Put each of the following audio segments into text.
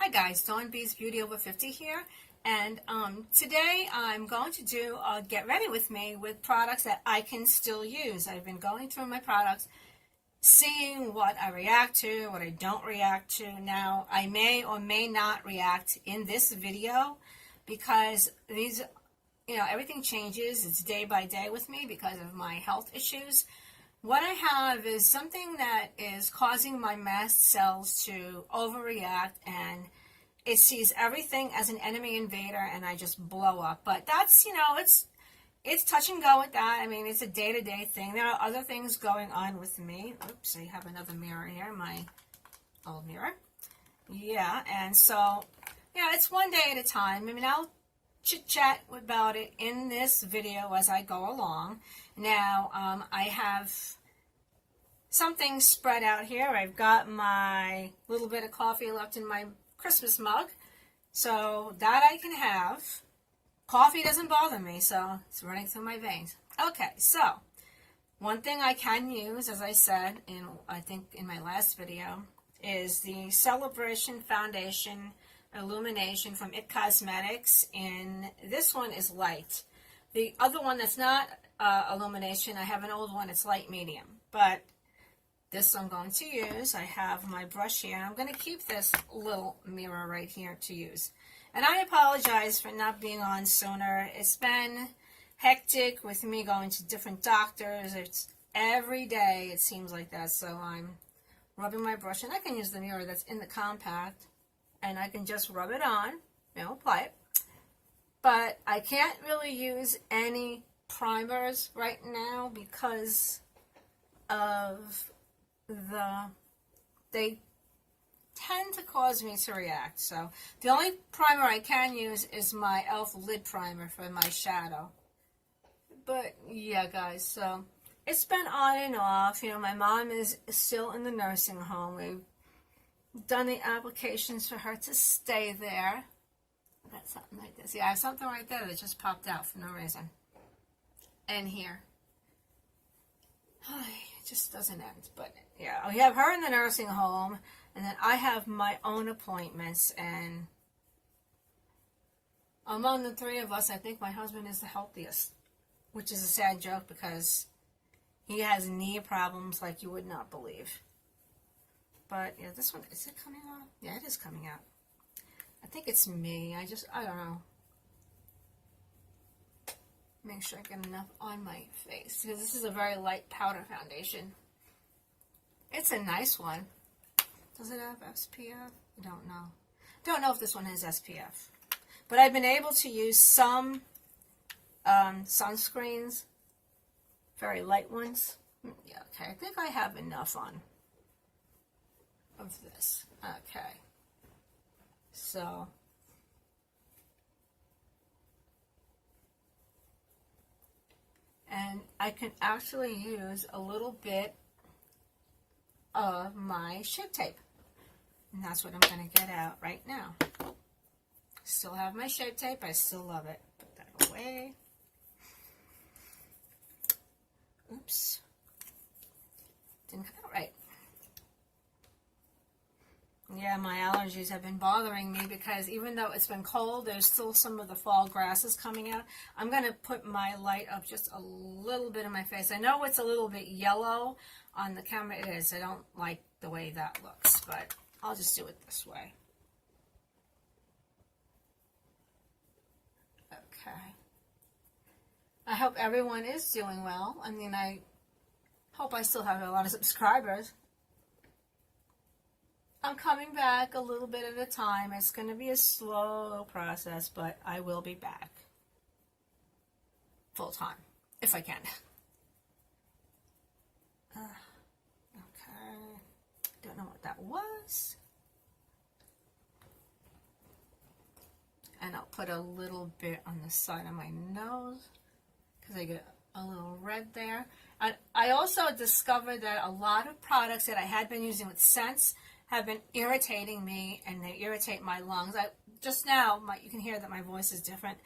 Hi guys, Dawn B's Beauty Over 50 here, and today I'm going to do a get ready with me with products that I can still use. I've been going through my products, seeing what I react to, what I don't react to. Now, I may or may not react in this video because these, everything changes. It's day by day with me because of my health issues. What I have is something that is causing my mast cells to overreact, and it sees everything as an enemy invader, and I just blow up. But that's, it's touch and go with that. I mean, it's a day-to-day thing. There are other things going on with me. Oops, I have another mirror here, my old mirror. Yeah, and so, it's one day at a time. I mean, I'll chit-chat about it in this video as I go along. Now, I have something spread out here. I've got my little bit of coffee left in my Christmas mug, so that I can have. Coffee doesn't bother me, so it's running through my veins. Okay, so one thing I can use, as I said, I think in my last video, is the Celebration Foundation Illumination from IT Cosmetics, and this one is light. The other one that's not illumination, I have an old one, it's light medium, but this I'm going to use. I have my brush here, and I'm going to keep this little mirror right here to use. And I apologize for not being on sooner. It's been hectic with me going to different doctors. It's every day, it seems like that, so I'm rubbing my brush, and I can use the mirror that's in the compact, and I can just rub it on, apply it. But I can't really use any primers right now because of they tend to cause me to react. So the only primer I can use is my e.l.f. lid primer for my shadow. But yeah, guys, so it's been on and off. My mom is still in the nursing home. We've done the applications for her to stay there. That's something like this. Yeah, I have something right there that just popped out for no reason. And here. It just doesn't end. But yeah, we have her in the nursing home, and then I have my own appointments. And among the three of us, I think my husband is the healthiest, which is a sad joke because he has knee problems like you would not believe. But yeah, this one, is it coming out? Yeah, it is coming out. I think it's me. I don't know. Make sure I get enough on my face, because this is a very light powder foundation. It's a nice one. Does it have SPF? I don't know. Don't know if this one has SPF. But I've been able to use some sunscreens, very light ones. Yeah, okay. I think I have enough on of this. Okay. So, and I can actually use a little bit of my Shape Tape. And that's what I'm going to get out right now. Still have my Shape Tape. I still love it. Put that away. Oops. Didn't come out right. Yeah, my allergies have been bothering me because even though it's been cold, there's still some of the fall grasses coming out. I'm going to put my light up just a little bit in my face. I know it's a little bit yellow on the camera. It is. I don't like the way that looks, but I'll just do it this way. Okay. I hope everyone is doing well. I mean, I hope I still have a lot of subscribers. I'm coming back a little bit at a time. It's going to be a slow process, but I will be back full time, if I can. Okay. Don't know what that was. And I'll put a little bit on the side of my nose because I get a little red there. I also discovered that a lot of products that I had been using with scents have been irritating me, and they irritate my lungs. Just now, you can hear that my voice is different.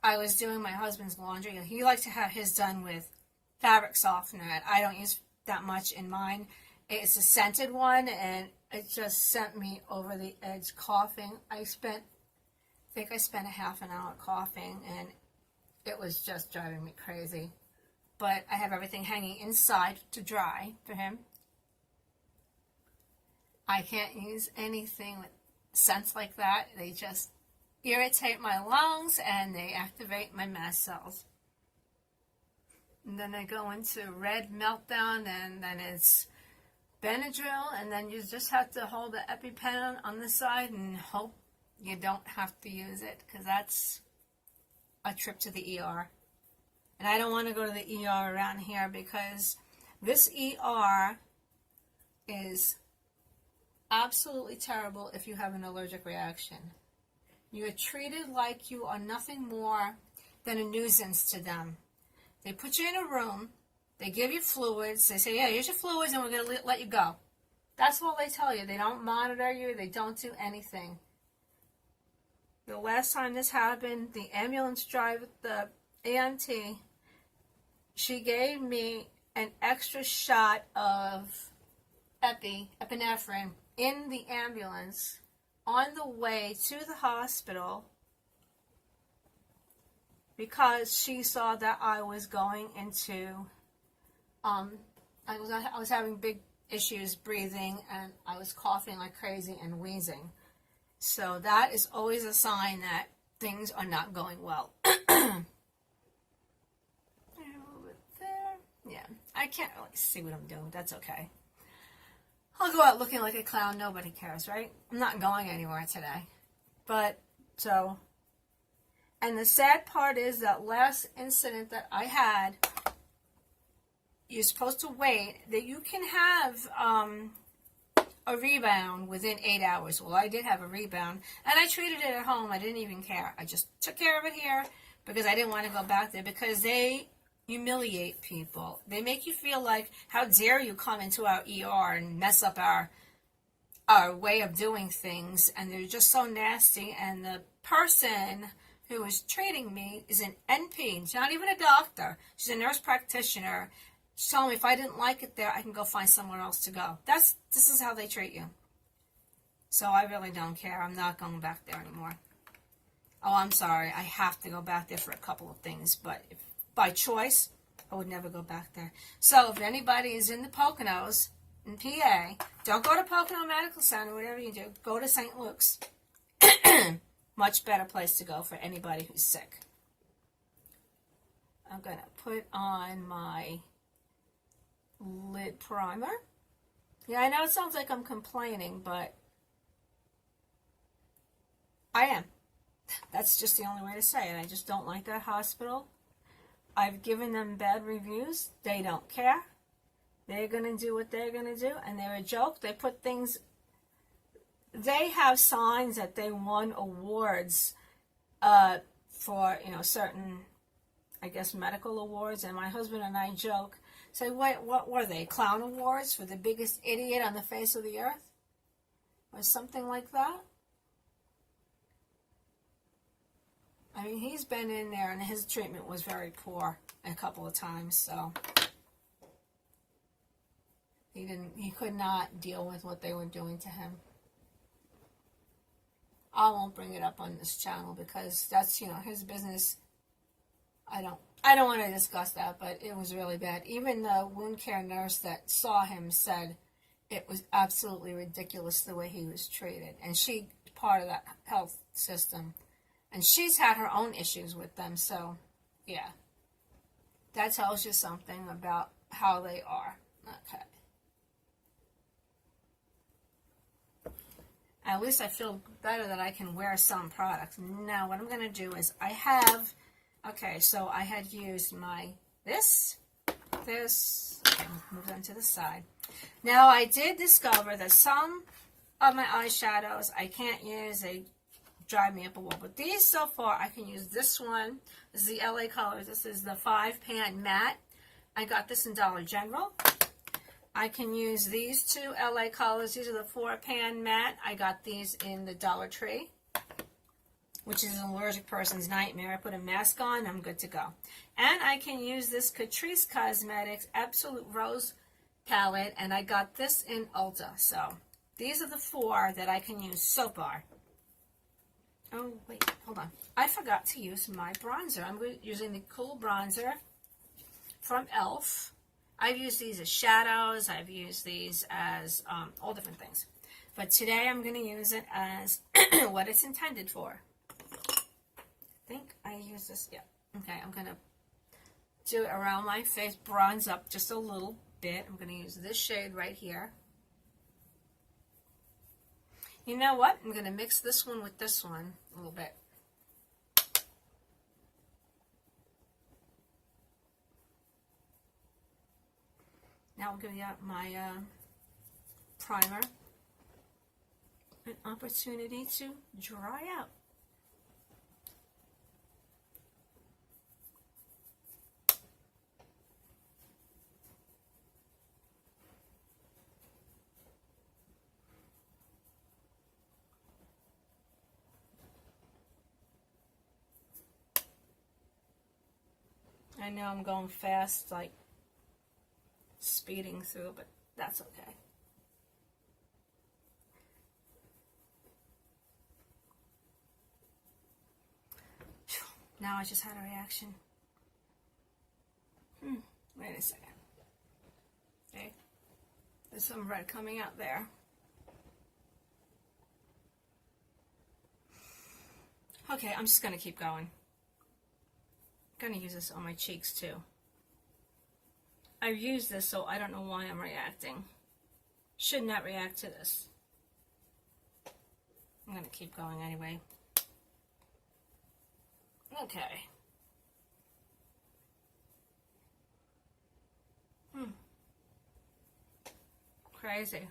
I was doing my husband's laundry. He likes to have his done with fabric softener. I don't use that much in mine. It's a scented one, and it just sent me over the edge coughing. I think I spent a half an hour coughing, and it was just driving me crazy. But I have everything hanging inside to dry for him. I can't use anything with scents like that. They just irritate my lungs and they activate my mast cells. And then I go into red meltdown, and then it's Benadryl, and then you just have to hold the EpiPen on the side and hope you don't have to use it, because that's a trip to the ER. And I don't want to go to the ER around here, because this ER is absolutely terrible if you have an allergic reaction. You are treated like you are nothing more than a nuisance to them. They put you in a room, they give you fluids, they say, yeah, here's your fluids, and we're going to let you go. That's all they tell you. They don't monitor you, they don't do anything. The last time this happened, the ambulance driver, the EMT, she gave me an extra shot of epinephrine in the ambulance on the way to the hospital, because she saw that I was going into, I was having big issues breathing, and I was coughing like crazy and wheezing. So that is always a sign that things are not going well. Over there. Yeah, I can't really see what I'm doing. That's okay. I'll go out looking like a clown. Nobody cares, right? I'm not going anywhere today. But, so, and the sad part is that last incident that I had, you're supposed to wait, that you can have a rebound within 8 hours. Well, I did have a rebound, and I treated it at home. I didn't even care. I just took care of it here because I didn't want to go back there, because they humiliate people. They make you feel like, how dare you come into our ER and mess up our way of doing things, and they're just so nasty. And the person who is treating me is an NP. She's not even a doctor. She's a nurse practitioner. She's telling me if I didn't like it there, I can go find somewhere else to go. This is how they treat you. So I really don't care. I'm not going back there anymore. Oh, I'm sorry. I have to go back there for a couple of things, but if by choice, I would never go back there. So if anybody is in the Poconos, in PA, don't go to Pocono Medical Center, whatever you do. Go to St. Luke's. Much better place to go for anybody who's sick. I'm going to put on my lid primer. Yeah, I know it sounds like I'm complaining, but I am. That's just the only way to say it. I just don't like that hospital. I've given them bad reviews. They don't care. They're going to do what they're going to do, and they're a joke. They put things, they have signs that they won awards for, certain, I guess, medical awards, and my husband and I joke, say, what were they, clown awards for the biggest idiot on the face of the earth? Or something like that? I mean, he's been in there, and his treatment was very poor a couple of times, so he could not deal with what they were doing to him. I won't bring it up on this channel because that's, his business. I don't want to discuss that, but it was really bad. Even the wound care nurse that saw him said it was absolutely ridiculous the way he was treated, and she's part of that health system. And she's had her own issues with them, so, yeah. That tells you something about how they are. Okay. At least I feel better that I can wear some products. Now, what I'm going to do is I had used this, okay, move them to the side. Now, I did discover that some of my eyeshadows I can't use. They drive me up a wall. But these so far, I can use this one. This is the LA Colors. This is the 5-pan matte. I got this in Dollar General. I can use these two LA Colors. These are the 4-pan matte. I got these in the Dollar Tree, which is an allergic person's nightmare. I put a mask on, I'm good to go. And I can use this Catrice Cosmetics Absolute Rose palette, and I got this in Ulta. So These are the 4 that I can use so far. Oh, wait, hold on. I forgot to use my bronzer. I'm using the Cool Bronzer from e.l.f. I've used these as shadows. I've used these as all different things. But today I'm going to use it as what it's intended for. I think I use this, yeah. Okay, I'm going to do it around my face, bronze up just a little bit. I'm going to use this shade right here. You know what? I'm going to mix this one with this one a little bit. Now I'll give you my primer an opportunity to dry out. I know I'm going fast, like speeding through, but that's okay. Now I just had a reaction. Wait a second. Okay. There's some red coming out there. Okay, I'm just going to keep going. I'm going to use this on my cheeks too. I've used this, so I don't know why I'm reacting. Should not react to this. I'm going to keep going anyway. Okay. Crazy.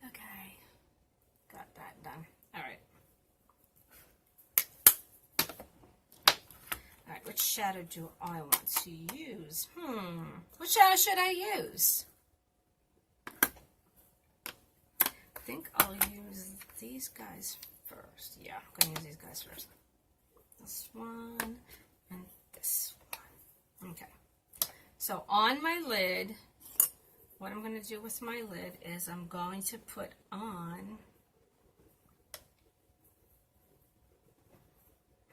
Okay. Got that done. All right. All right, which shadow do I want to use? Which shadow should I use? I think I'll use these guys first. Yeah, I'm going to use these guys first. This one and this one. Okay. So on my lid, what I'm going to do with my lid is I'm going to put on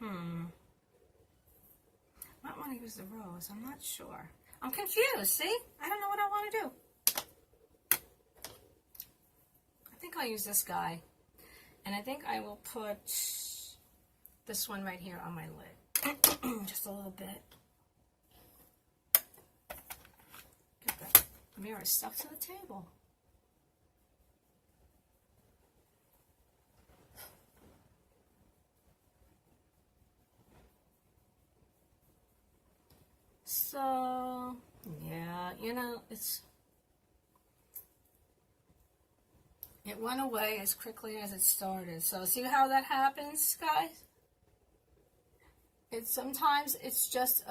I might want to use the rose. I'm not sure. I'm confused. See? I don't know what I want to do. I think I'll use this guy. And I think I will put this one right here on my lid. Just a little bit. Get that mirror stuck to the table. So, yeah, you know, it went away as quickly as it started. So, see how that happens, guys? Sometimes it's just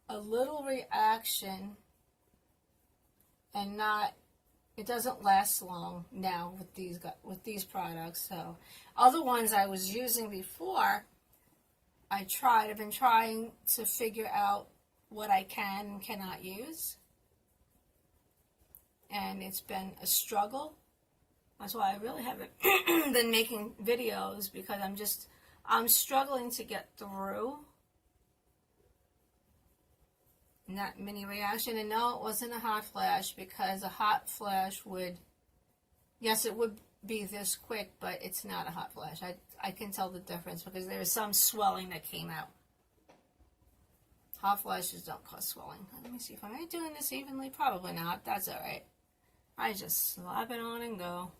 a little reaction and it doesn't last long now with these products. So, other ones I was using before, I've been trying to figure out what I can and cannot use, and it's been a struggle. That's why I really haven't been making videos, because I'm struggling to get through that mini reaction. And no, it wasn't a hot flash, because a hot flash would, yes, it would be this quick, but it's not a hot flash. I can tell the difference because there's some swelling that came out. Hot flashes don't cause swelling. Let me see if I'm doing this evenly. Probably not. That's all right. I just slap it on and go.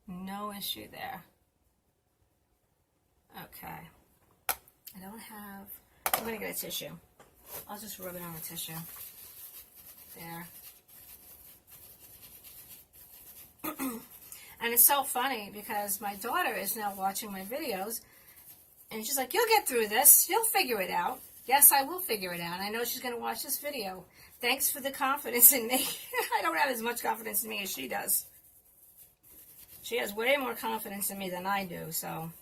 No issue there. Okay. I'm going to get a tissue. I'll just rub it on a tissue. There. And it's so funny because my daughter is now watching my videos. And she's like, you'll get through this. You'll figure it out. Yes, I will figure it out. I know she's going to watch this video. Thanks for the confidence in me. I don't have as much confidence in me as she does. She has way more confidence in me than I do, so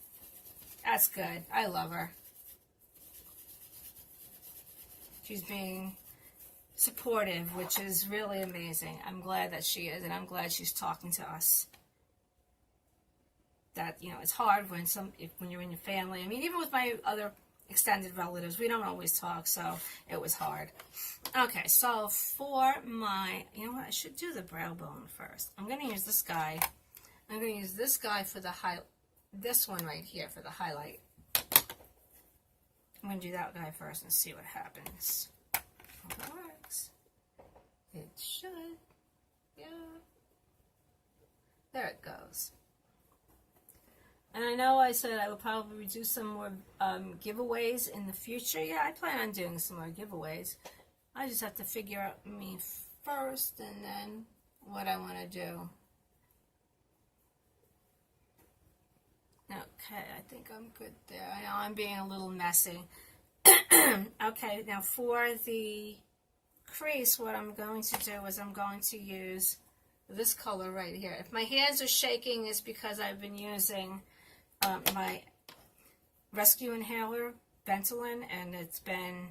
that's good. I love her. She's being supportive, which is really amazing. I'm glad that she is, and I'm glad she's talking to us. That, you know, it's hard when when you're in your family. I mean, even with my other extended relatives, we don't always talk, so it was hard. Okay, so for my, you know what, I should do the brow bone first. I'm going to use this guy. I'm going to use this guy for the this one right here for the highlight. I'm going to do that guy first and see what happens. Hope it works. It should. Yeah. There it goes. And I know I said I would probably do some more giveaways in the future. Yeah, I plan on doing some more giveaways. I just have to figure out me first and then what I want to do. Okay, I think I'm good there. I know I'm being a little messy. Okay, now for the crease, what I'm going to do is I'm going to use this color right here. If my hands are shaking, it's because I've been using my rescue inhaler, Ventolin, and it's been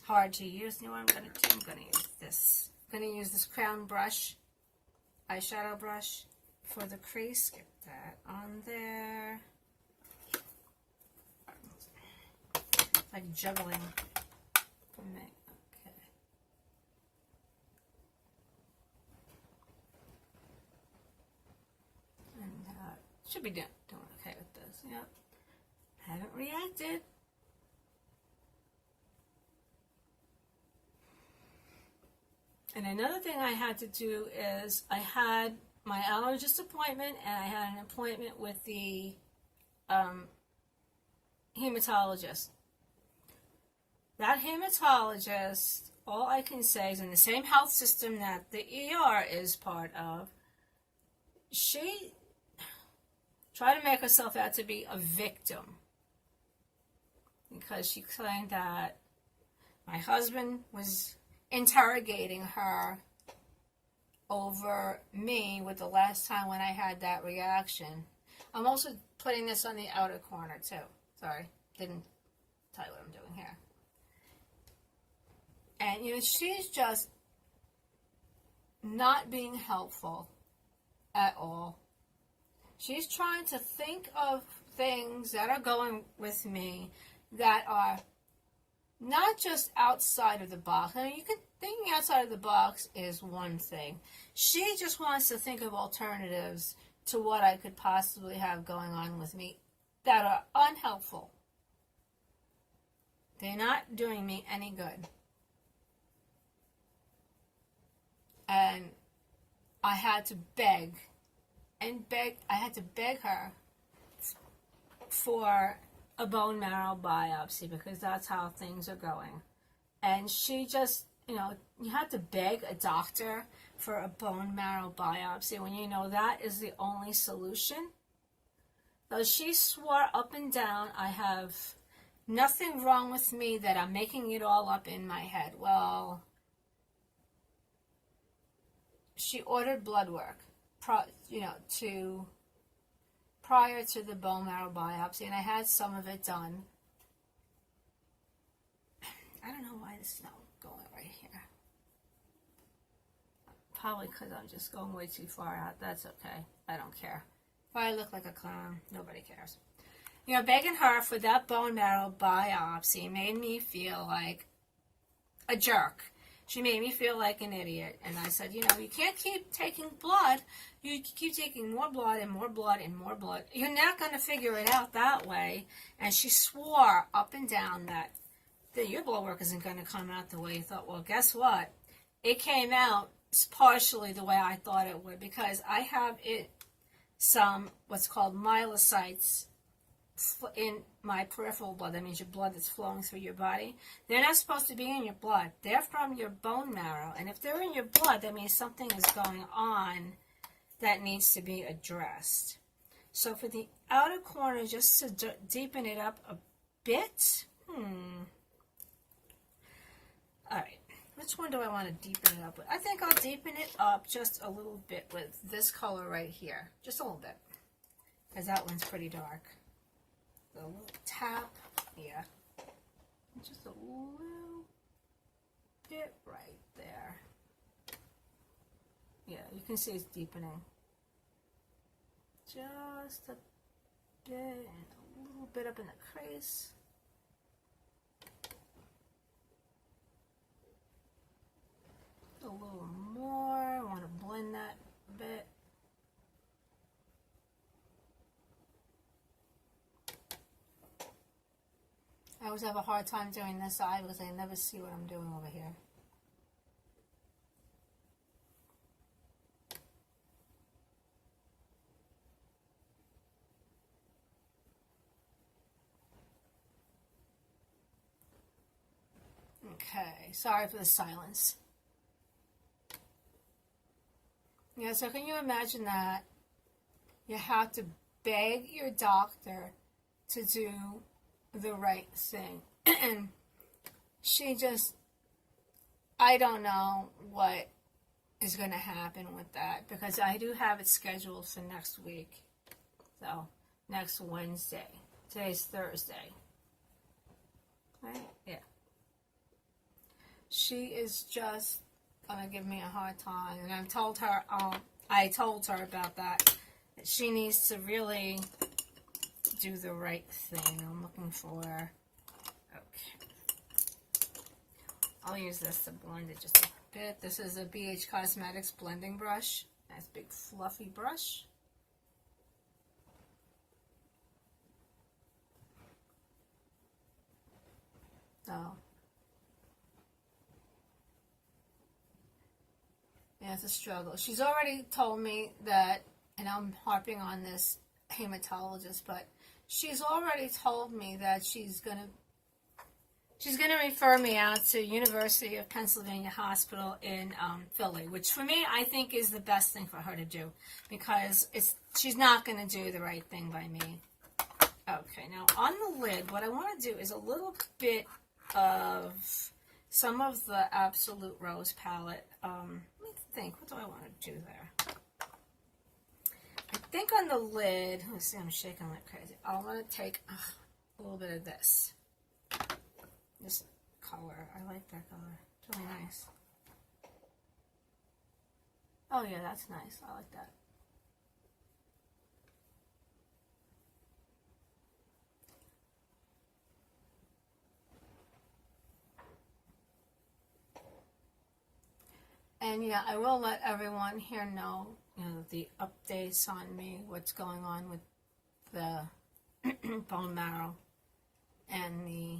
hard to use. You know what I'm going to do? I'm going to use this. I'm going to use this crown brush, eyeshadow brush, for the crease. Get that on there. Like juggling for me. Okay. And should be doing okay with this. Yep. Haven't reacted. And another thing I had to do is I had my allergist appointment and I had an appointment with the hematologist. That hematologist, all I can say is in the same health system that the ER is part of, she tried to make herself out to be a victim because she claimed that my husband was interrogating her over me with the last time when I had that reaction. I'm also putting this on the outer corner too. Sorry, didn't tell you what I'm doing here. And, you know, she's just not being helpful at all. She's trying to think of things that are going with me that are not just outside of the box. I mean, thinking outside of the box is one thing. She just wants to think of alternatives to what I could possibly have going on with me that are unhelpful. They're not doing me any good. And I had to beg and beg. I had to beg her for a bone marrow biopsy because that's how things are going. And she just, you know, you have to beg a doctor for a bone marrow biopsy when you know that is the only solution. So she swore up and down, I have nothing wrong with me, that I'm making it all up in my head. Well, she ordered blood work, prior to the bone marrow biopsy, and I had some of it done. I don't know why this is not going right here. Probably because I'm just going way too far out. That's okay. I don't care. If I look like a clown, nobody cares. You know, begging her for that bone marrow biopsy made me feel like a jerk. She made me feel like an idiot. And I said, you know, you can't keep taking blood. You keep taking more blood and more blood and more blood. You're not going to figure it out that way. And she swore up and down that your blood work isn't going to come out the way you thought. Well, guess what? It came out partially the way I thought it would, because I have some what's called myelocytes in my peripheral blood. That means your blood that's flowing through your body. They're not supposed to be in your blood. They're from your bone marrow. And if they're in your blood, that means something is going on that needs to be addressed. So for the outer corner, just to deepen it up a bit. All right. Which one do I want to deepen it up with? I think I'll deepen it up just a little bit with this color right here. Just a little bit. Because that one's pretty dark. A little tap. Yeah. Just a little bit right there. Yeah, you can see it's deepening. Just a bit, and a little bit up in the crease. A little more. I want to blend that a bit. I always have a hard time doing this side because I never see what I'm doing over here. Okay, sorry for the silence. Yeah, so can you imagine that? You have to beg your doctor to do the right thing. And she just, I don't know what is going to happen with that, because I do have it scheduled for next week. So, next Wednesday. Today's Thursday. Right? Yeah. She is just going to give me a hard time. And I told her about that she needs to really do the right thing. I'm looking for, okay. I'll use this to blend it just a bit. This is a BH Cosmetics blending brush. Nice big fluffy brush. So, yeah, it's a struggle. She's already told me that, and I'm harping on this hematologist, but she's already told me that she's gonna refer me out to University of Pennsylvania Hospital in Philly, which for me I think is the best thing for her to do, because she's not gonna do the right thing by me. Okay, now on the lid, what I want to do is a little bit of some of the Absolute Rose palette. Let me think. What do I want to do there? I think on the lid, let's see, I'm shaking like crazy. I want to take a little bit of this color. I like that color. It's really nice. Oh yeah, that's nice. I like that. And yeah, I will let everyone here know, the updates on me, what's going on with the bone marrow and the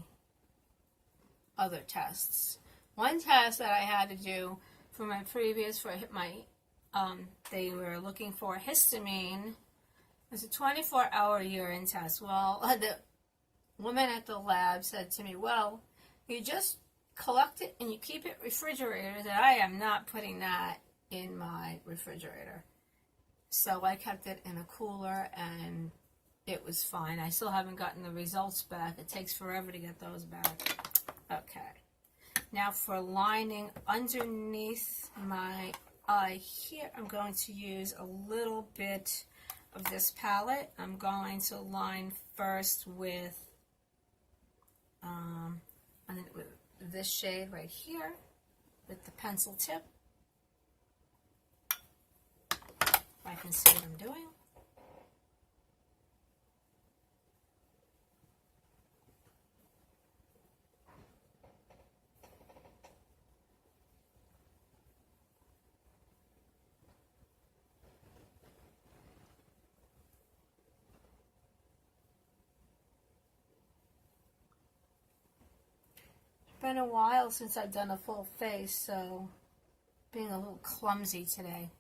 other tests. One test that I had to do for my previous, they were looking for histamine. It's a 24-hour urine test. Well, the woman at the lab said to me, well, you just collect it and you keep it refrigerated, and I am not putting that in my refrigerator. So I kept it in a cooler and it was fine. I still haven't gotten the results back. It takes forever to get those back. Okay. Now for lining underneath my eye here, I'm going to use a little bit of this palette. I'm going to line first with this shade right here with the pencil tip. If I can see what I'm doing. Been a while since I've done a full face, so being a little clumsy today.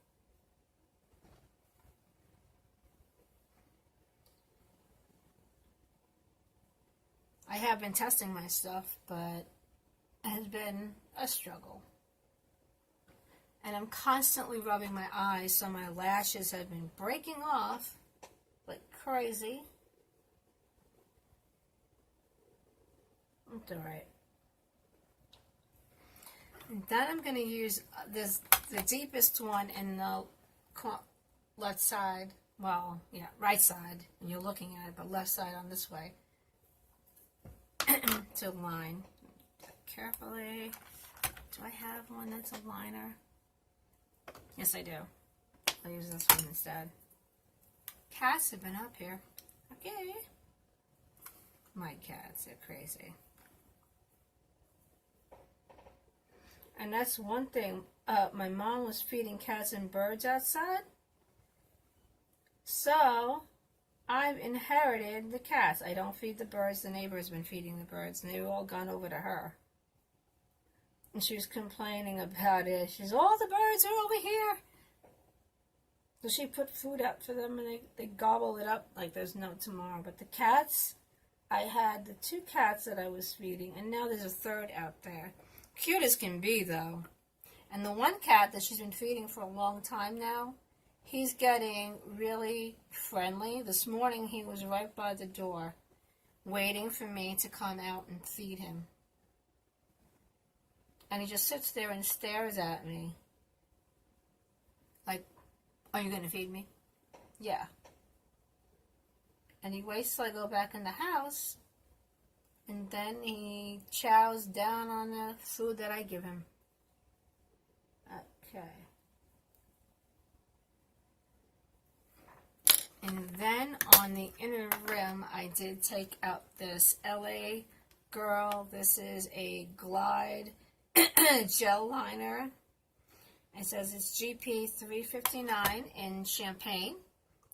I have been testing my stuff, but it has been a struggle. And I'm constantly rubbing my eyes, so my lashes have been breaking off like crazy. It's alright. And then I'm going to use the deepest one in the left side. Well, yeah, right side. And you're looking at it, but left side on this way. To line. Carefully. Do I have one that's a liner? Yes, I do. I'll use this one instead. Cats have been up here. Okay. My cats, they're crazy. And that's one thing. My mom was feeding cats and birds outside. So, I've inherited the cats. I don't feed the birds. The neighbor's been feeding the birds. And they've all gone over to her. And she was complaining about it. She's, all the birds are over here. So she put food out for them and they gobble it up like there's no tomorrow. But the cats, I had the 2 cats that I was feeding. And now there's a 3rd out there. Cute as can be, though. And the one cat that she's been feeding for a long time now, he's getting really friendly. This morning he was right by the door waiting for me to come out and feed him. And he just sits there and stares at me. Like, are you going to feed me? Yeah. And he waits till I go back in the house. And then he chows down on the food that I give him. Okay. And then on the inner rim, I did take out this LA Girl. This is a Glide gel liner. It says it's GP 359 in champagne.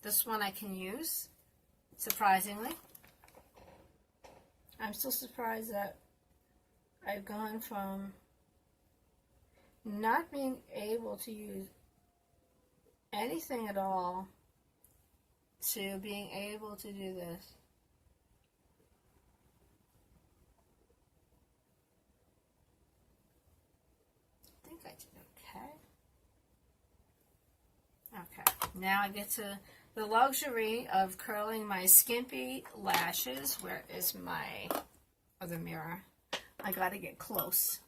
This one I can use, surprisingly. I'm still surprised that I've gone from not being able to use anything at all to being able to do this. I think I did okay. Okay, now I get to the luxury of curling my skimpy lashes. Where is my other mirror? I gotta get close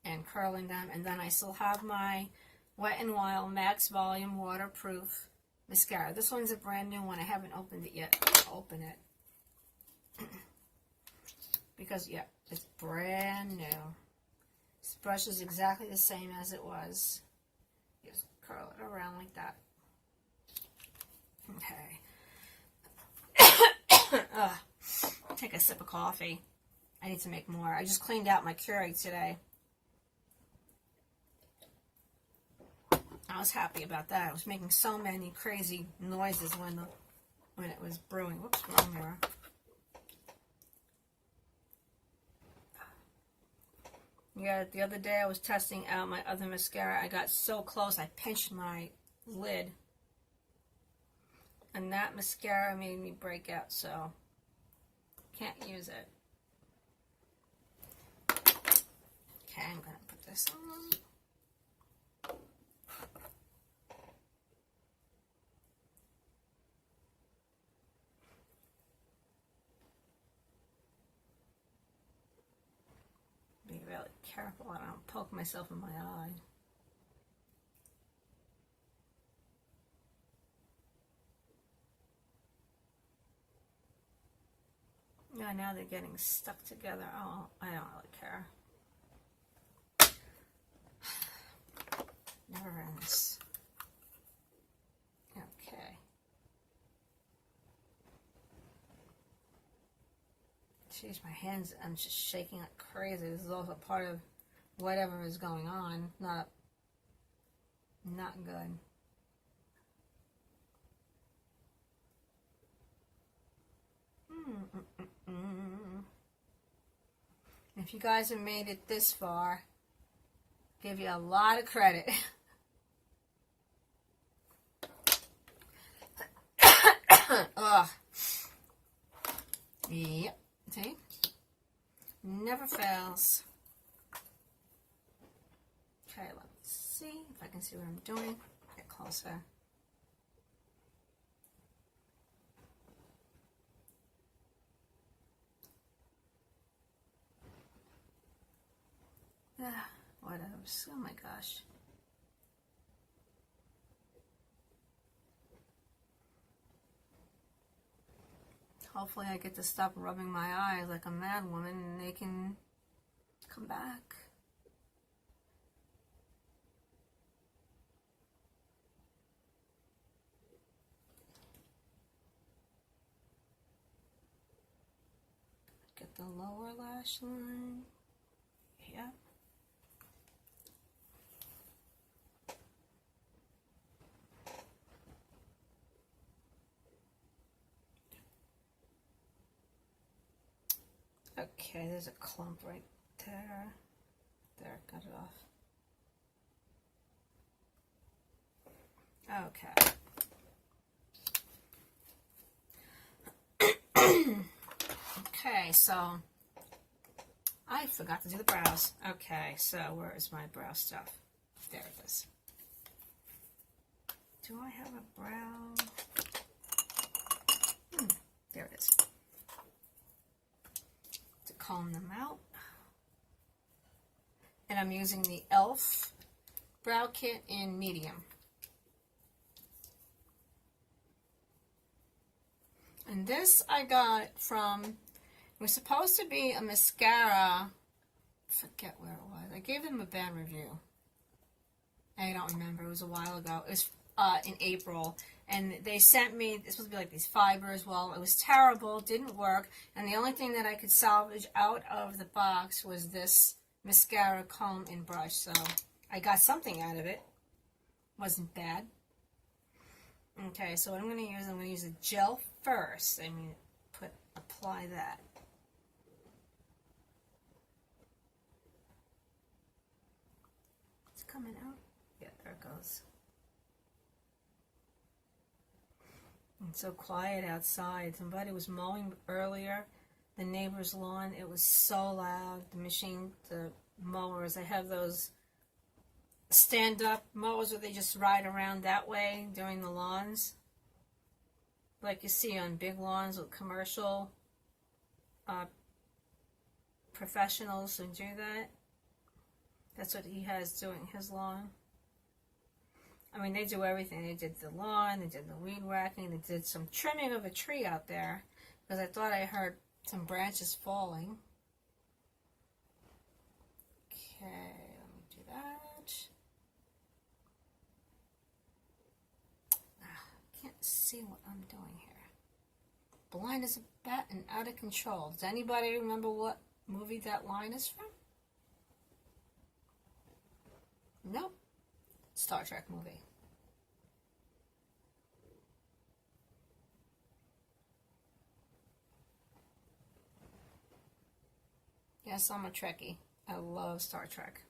and curling them. And then I still have my Wet n Wild Max Volume Waterproof Mascara. This one's a brand new one. I haven't opened it yet. I'll open it. Because, yeah, it's brand new. This brush is exactly the same as it was. Just curl it around like that. Okay. Take a sip of coffee. I need to make more. I just cleaned out my Keurig today. I was happy about that. I was making so many crazy noises when it was brewing. Whoops, wrong mirror. Yeah, the other day I was testing out my other mascara. I got so close, I pinched my lid. And that mascara made me break out, so can't use it. Okay, I'm going to put this on. Be really careful I don't poke myself in my eye. Yeah, now they're getting stuck together. Oh, I don't really care. Never ends. Okay. Jeez, my hands, I'm just shaking like crazy. This is also part of whatever is going on. Not good. If you guys have made it this far, give you a lot of credit. Ugh. Yep. See? Never fails. Okay, let's see if I can see what I'm doing. Get closer. What else? Oh my gosh. Hopefully I get to stop rubbing my eyes like a mad woman and they can come back. the lower lash line. Yeah. Okay, there's a clump right there. There, got it off. Okay. Okay, so I forgot to do the brows. Okay, so where is my brow stuff? There it is. Do I have a brow? There it is. To comb them out. And I'm using the e.l.f. brow kit in medium. And this I got from, it was supposed to be a mascara, I forget where it was. I gave them a bad review. I don't remember, it was a while ago. It was in April, and they sent me, it's supposed to be like these fibers. Well, it was terrible, didn't work, and the only thing that I could salvage out of the box was this mascara comb and brush, so I got something out of it. Wasn't bad. Okay, so what I'm going to use a gel first. I mean, apply that. It's coming out. Yeah, there it goes. It's so quiet outside. Somebody was mowing earlier, the neighbor's lawn. It was so loud. The machine, the mowers, I have those stand-up mowers where they just ride around that way during the lawns, like you see on big lawns with commercial professionals who do that. That's what he has doing his lawn. I mean, they do everything. They did the lawn, they did the weed whacking, they did some trimming of a tree out there, because I thought I heard some branches falling. Okay, let me do that. See what I'm doing here. Blind as a bat and out of control. Does anybody remember what movie that line is from? Nope. Star Trek movie. Yes, I'm a Trekkie. I love Star Trek.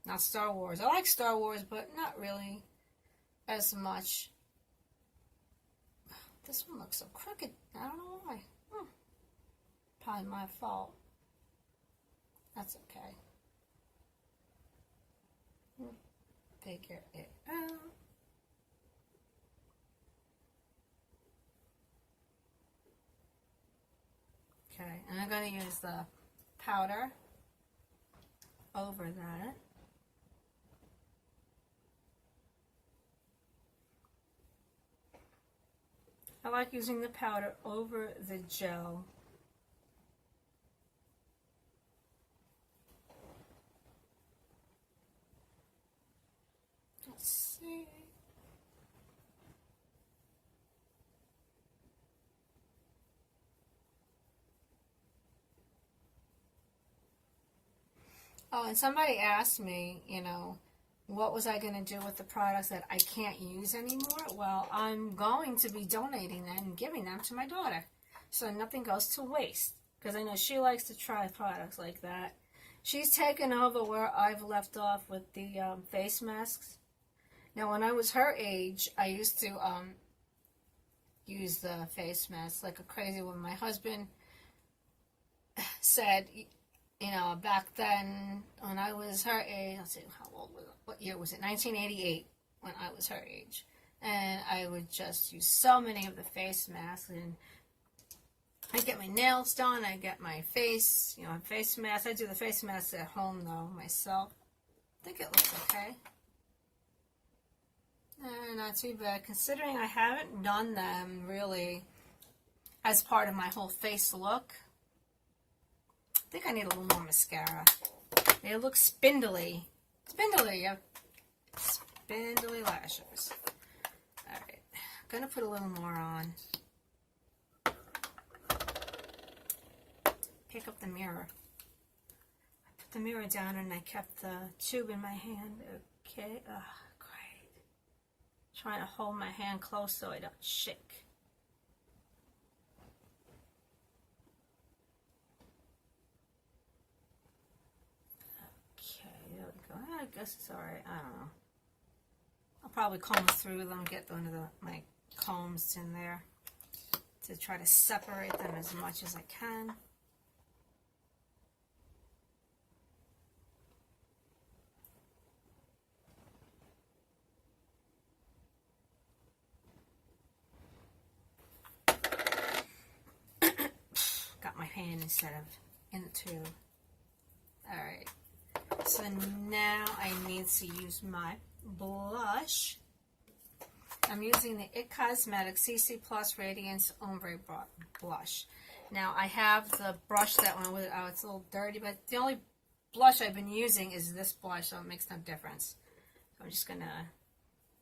Not Star Wars. I like Star Wars, but not really as much. This one looks so crooked. I don't know why. Probably my fault. That's okay. Figure it out. Okay, and I'm going to use the powder over that. I like using the powder over the gel. Let's see. Oh, and somebody asked me, what was I going to do with the products that I can't use anymore? Well, I'm going to be donating them and giving them to my daughter, so nothing goes to waste, because I know she likes to try products like that. She's taken over where I've left off with the face masks. Now, when I was her age, I used to use the face masks like a crazy one. My husband said, back then, when I was her age, let's see, how old was it? What year was it? 1988, when I was her age. And I would just use so many of the face masks, and I get my nails done, I get my face, face mask. I do the face masks at home, though, myself. I think it looks okay. Not too bad, considering I haven't done them, really, as part of my whole face look. I think I need a little more mascara. They look spindly. Spindly, yeah. Spindly lashes. Alright. I'm going to put a little more on. pick up the mirror. I put the mirror down and I kept the tube in my hand. Okay, great. Trying to hold my hand close so I don't shake. Okay, there we go. I guess it's alright. I don't know. I'll probably comb through them, get one of my combs in there to try to separate them as much as I can. Got my hand instead of in the tube. Alright, so now I need to use my blush. I'm using the IT Cosmetics CC Plus Radiance Ombre Blush. Now I have the brush that went with it. Oh, it's a little dirty, but the only blush I've been using is this blush, so it makes no difference. So I'm just going to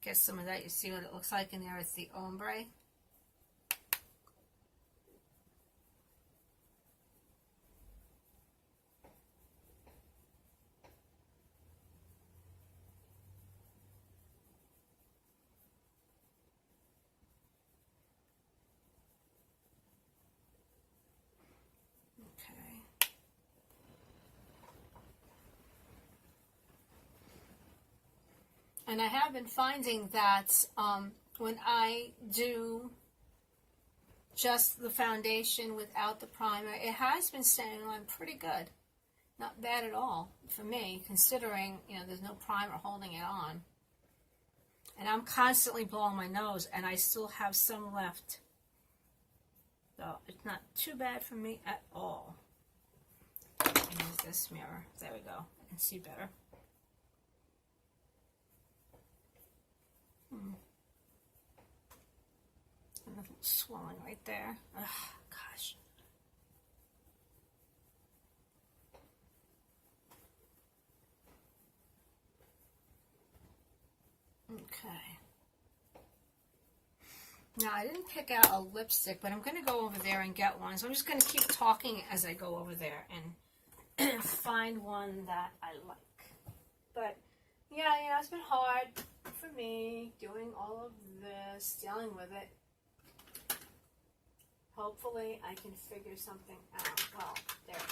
get some of that. You see what it looks like in there? It's the ombre. And I have been finding that when I do just the foundation without the primer, it has been staying on pretty good. Not bad at all for me, considering, you know, there's no primer holding it on. And I'm constantly blowing my nose, and I still have some left. So it's not too bad for me at all. Use this mirror. There we go. I can see better. A little swelling right there. Ugh, gosh. Okay. Now, I didn't pick out a lipstick, but I'm going to go over there and get one. So I'm just going to keep talking as I go over there and find one that I like. But, yeah, you know, it's been hard for me doing all of this, dealing with it. Hopefully, I can figure something out. Well, there it is.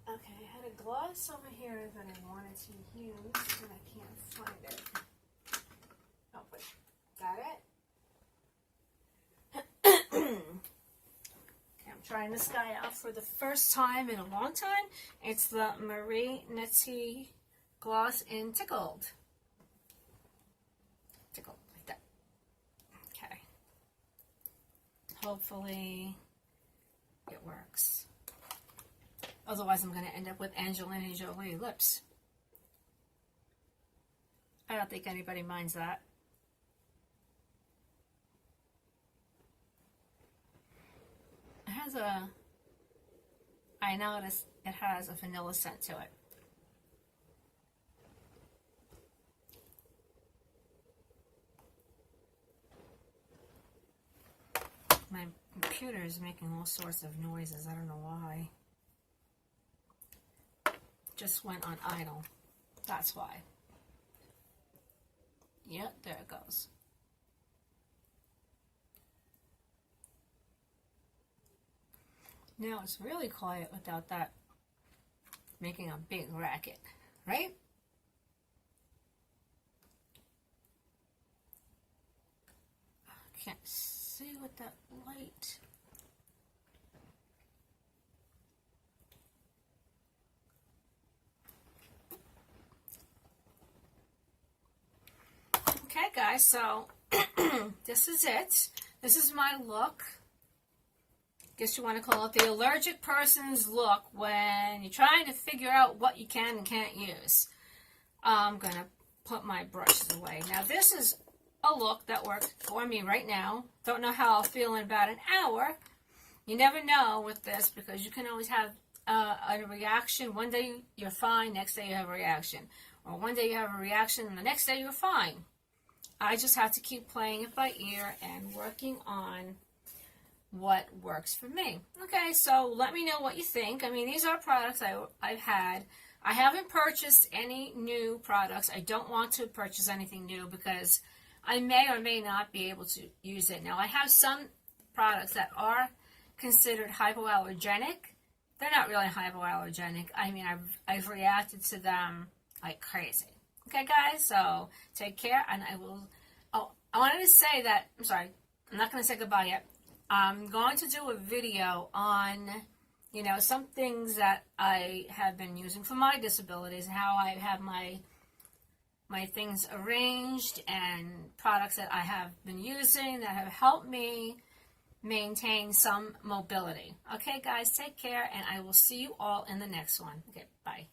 Okay, I had a gloss over here that I wanted to use, and I can't find it. Oh, wait. Got it? Okay, I'm trying this guy out for the first time in a long time. It's the Marie Nettie Gloss in Tickled. Tickled, like that. Okay. Hopefully, it works. Otherwise, I'm going to end up with Angelina Jolie lips. I don't think anybody minds that. It has a, I noticed it has a vanilla scent to it. My computer is making all sorts of noises. I don't know why. Just went on idle. That's why. Yep, there it goes. Now it's really quiet without that making a big racket, right? I can't see with that light. Okay, guys, so this is it. This is my look. Guess you want to call it the allergic person's look when you're trying to figure out what you can and can't use. I'm going to put my brushes away. Now, this is a look that worked for me right now. Don't know how I'll feel in about an hour. You never know with this because you can always have a reaction. One day you're fine, next day you have a reaction. Or one day you have a reaction and the next day you're fine. I just have to keep playing it by ear and working on what works for me. Okay, so let me know what you think. I mean, these are products I've had. I haven't purchased any new products. I don't want to purchase anything new because I may or may not be able to use it. Now, I have some products that are considered hypoallergenic. They're not really hypoallergenic. I mean, I've reacted to them like crazy. Okay, guys, so take care, and I will... Oh, I wanted to say that... I'm sorry. I'm not going to say goodbye yet. I'm going to do a video on, you know, some things that I have been using for my disabilities, how I have my things arranged, and products that I have been using that have helped me maintain some mobility. Okay, guys, take care, and I will see you all in the next one. Okay, bye.